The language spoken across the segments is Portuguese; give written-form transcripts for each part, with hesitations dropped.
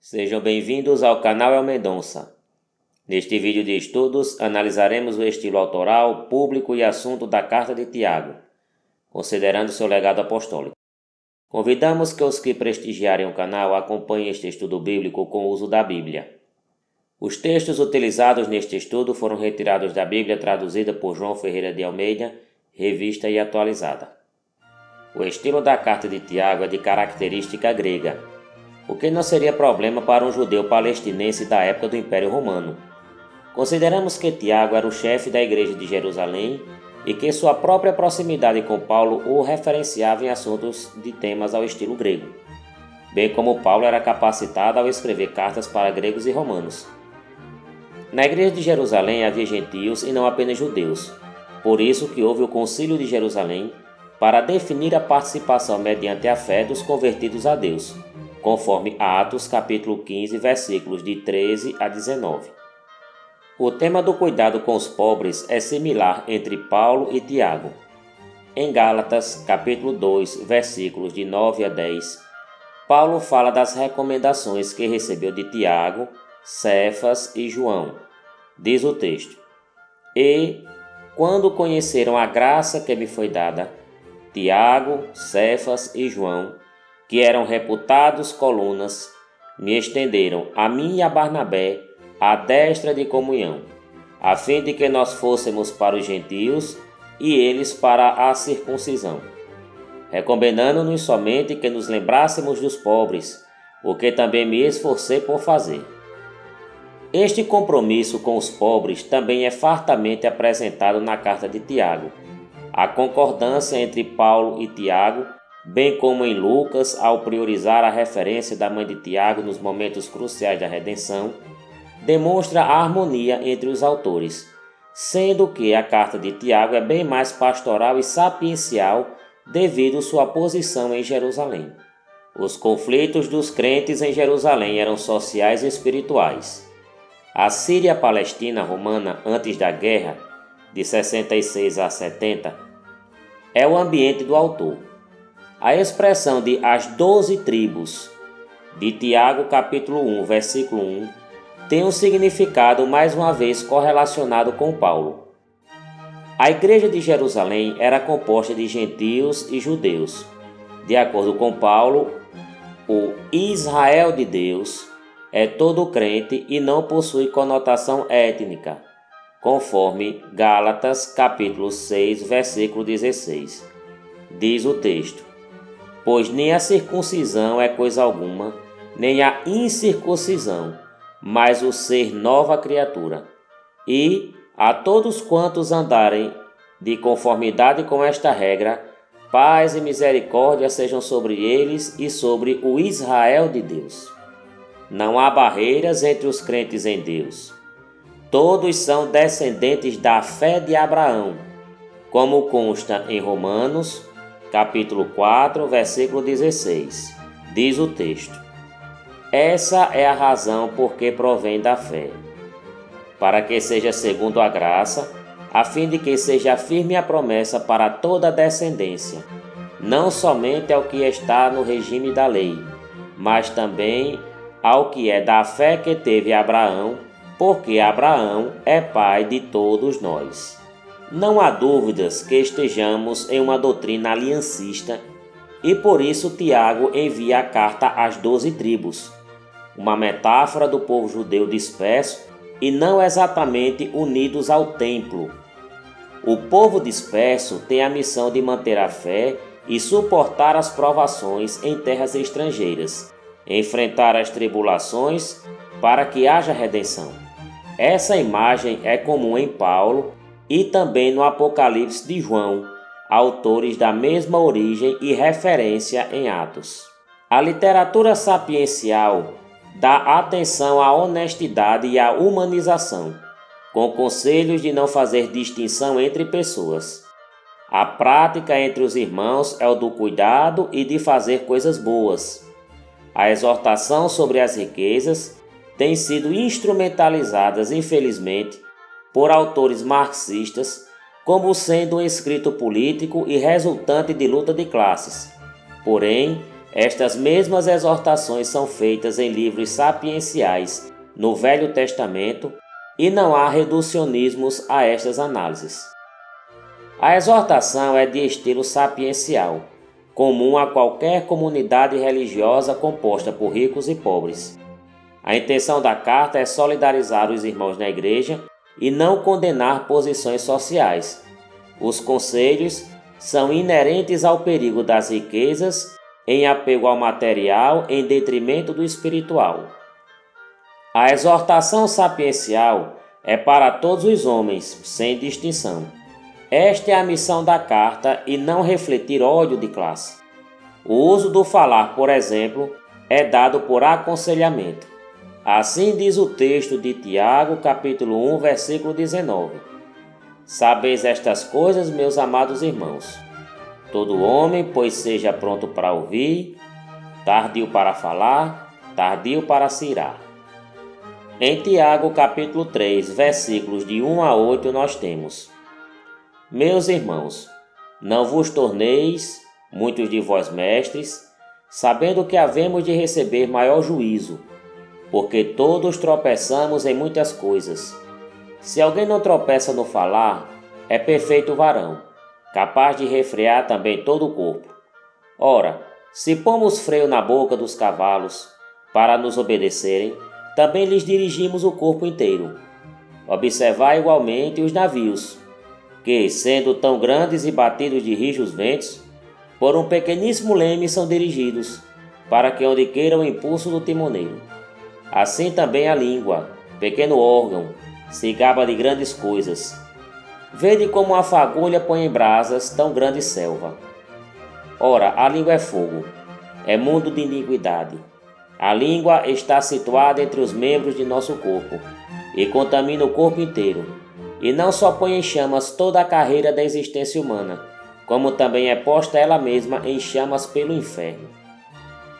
Sejam bem-vindos ao canal El Mendonça. Neste vídeo de estudos, analisaremos o estilo autoral, público e assunto da Carta de Tiago, considerando seu legado apostólico. Convidamos que os que prestigiarem o canal acompanhem este estudo bíblico com o uso da Bíblia. Os textos utilizados neste estudo foram retirados da Bíblia traduzida por João Ferreira de Almeida, revista e atualizada. O estilo da Carta de Tiago é de característica grega, o que não seria problema para um judeu palestinense da época do Império Romano. Consideramos que Tiago era o chefe da igreja de Jerusalém e que sua própria proximidade com Paulo o referenciava em assuntos de temas ao estilo grego, bem como Paulo era capacitado ao escrever cartas para gregos e romanos. Na igreja de Jerusalém havia gentios e não apenas judeus, por isso que houve o Concílio de Jerusalém para definir a participação mediante a fé dos convertidos a Deus, conforme Atos capítulo 15, versículos de 13 a 19. O tema do cuidado com os pobres é similar entre Paulo e Tiago. Em Gálatas capítulo 2, versículos de 9 a 10, Paulo fala das recomendações que recebeu de Tiago, Cefas e João. Diz o texto: E, quando conheceram a graça que me foi dada, Tiago, Cefas e João, que eram reputados colunas, me estenderam a mim e a Barnabé a destra de comunhão, a fim de que nós fôssemos para os gentios e eles para a circuncisão, recomendando-nos somente que nos lembrássemos dos pobres, o que também me esforcei por fazer. Este compromisso com os pobres também é fartamente apresentado na carta de Tiago. A concordância entre Paulo e Tiago, bem como em Lucas, ao priorizar a referência da mãe de Tiago nos momentos cruciais da redenção, demonstra a harmonia entre os autores, sendo que a carta de Tiago é bem mais pastoral e sapiencial devido sua posição em Jerusalém. Os conflitos dos crentes em Jerusalém eram sociais e espirituais. A Síria Palestina romana antes da guerra, de 66 a 70, é o ambiente do autor. A expressão de as 12 tribos, de Tiago capítulo 1, versículo 1, tem um significado mais uma vez correlacionado com Paulo. A igreja de Jerusalém era composta de gentios e judeus. De acordo com Paulo, o Israel de Deus é todo crente e não possui conotação étnica, conforme Gálatas capítulo 6, versículo 16. Diz o texto: Pois nem a circuncisão é coisa alguma, nem a incircuncisão, mas o ser nova criatura. E a todos quantos andarem de conformidade com esta regra, paz e misericórdia sejam sobre eles e sobre o Israel de Deus. Não há barreiras entre os crentes em Deus. Todos são descendentes da fé de Abraão, como consta em Romanos, capítulo 4, versículo 16. Diz o texto: Essa é a razão por que provém da fé, para que seja segundo a graça, a fim de que seja firme a promessa para toda a descendência, não somente ao que está no regime da lei, mas também ao que é da fé que teve Abraão, porque Abraão é pai de todos nós. Não há dúvidas que estejamos em uma doutrina aliancista e por isso Tiago envia a carta às 12 tribos, uma metáfora do povo judeu disperso e não exatamente unidos ao templo. O povo disperso tem a missão de manter a fé e suportar as provações em terras estrangeiras, enfrentar as tribulações para que haja redenção. Essa imagem é comum em Paulo e também no Apocalipse de João, autores da mesma origem e referência em Atos. A literatura sapiencial dá atenção à honestidade e à humanização, com conselhos de não fazer distinção entre pessoas. A prática entre os irmãos é o do cuidado e de fazer coisas boas. A exortação sobre as riquezas tem sido instrumentalizadas, infelizmente, por autores marxistas como sendo um escrito político e resultante de luta de classes. Porém, Estas mesmas exortações são feitas em livros sapienciais no Velho Testamento e não há reducionismos a estas análises. A exortação é de estilo sapiencial, comum a qualquer comunidade religiosa composta por ricos e pobres. A intenção da carta é solidarizar os irmãos na igreja e não condenar posições sociais. Os conselhos são inerentes ao perigo das riquezas em apego ao material em detrimento do espiritual. A exortação sapiencial é para todos os homens, sem distinção. Esta é a missão da carta e não refletir ódio de classe. O uso do falar, por exemplo, é dado por aconselhamento. Assim diz o texto de Tiago, capítulo 1, versículo 19. Sabeis estas coisas, meus amados irmãos. Todo homem, pois seja pronto para ouvir, tardio para falar, tardio para se irar. Em Tiago, capítulo 3, versículos de 1 a 8, nós temos: Meus irmãos, não vos torneis, muitos de vós mestres, sabendo que havemos de receber maior juízo, porque todos tropeçamos em muitas coisas. Se alguém não tropeça no falar, é perfeito varão, capaz de refrear também todo o corpo. Ora, se pomos freio na boca dos cavalos, para nos obedecerem, também lhes dirigimos o corpo inteiro. Observai igualmente os navios, que, sendo tão grandes e batidos de rijos ventos, por um pequeníssimo leme são dirigidos, para que onde queira o impulso do timoneiro. Assim também a língua, pequeno órgão, se gaba de grandes coisas. Vede como a fagulha põe em brasas tão grande selva. Ora, a língua é fogo, é mundo de iniquidade. A língua está situada entre os membros de nosso corpo, e contamina o corpo inteiro, e não só põe em chamas toda a carreira da existência humana, como também é posta ela mesma em chamas pelo inferno.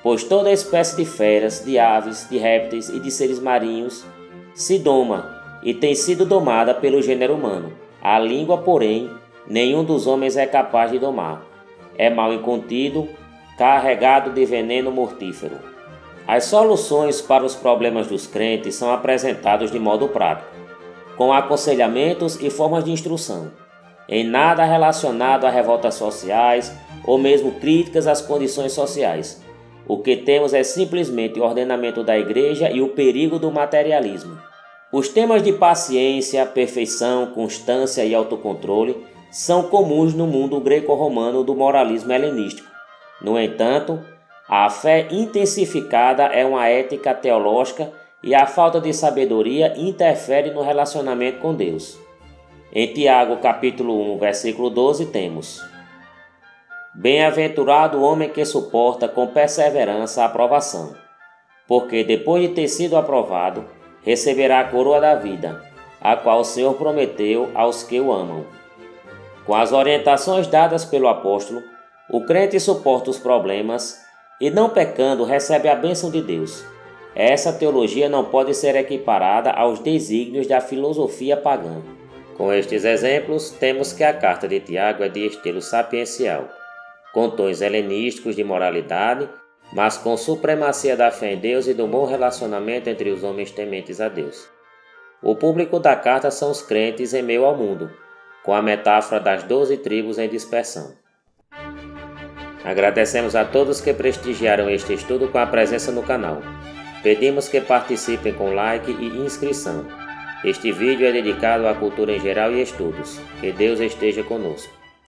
Pois toda espécie de feras, de aves, de répteis e de seres marinhos se doma e tem sido domada pelo gênero humano. A língua, porém, nenhum dos homens é capaz de domar. É mal incontido, carregado de veneno mortífero. As soluções para os problemas dos crentes são apresentadas de modo prático, com aconselhamentos e formas de instrução, em nada relacionado a revoltas sociais ou mesmo críticas às condições sociais. O que temos é simplesmente o ordenamento da igreja e o perigo do materialismo. Os temas de paciência, perfeição, constância e autocontrole são comuns no mundo greco-romano do moralismo helenístico. No entanto, a fé intensificada é uma ética teológica e a falta de sabedoria interfere no relacionamento com Deus. Em Tiago, capítulo 1, versículo 12, temos: Bem-aventurado o homem que suporta com perseverança a aprovação, porque depois de ter sido aprovado, receberá a coroa da vida, a qual o Senhor prometeu aos que o amam. Com as orientações dadas pelo apóstolo, o crente suporta os problemas e, não pecando, recebe a bênção de Deus. Essa teologia não pode ser equiparada aos desígnios da filosofia pagã. Com estes exemplos, temos que a carta de Tiago é de estilo sapiencial, com tons helenísticos de moralidade, mas com supremacia da fé em Deus e do bom relacionamento entre os homens tementes a Deus. O público da carta são os crentes em meio ao mundo, com a metáfora das 12 tribos em dispersão. Agradecemos a todos que prestigiaram este estudo com a presença no canal. Pedimos que participem com like e inscrição. Este vídeo é dedicado à cultura em geral e estudos. Que Deus esteja conosco.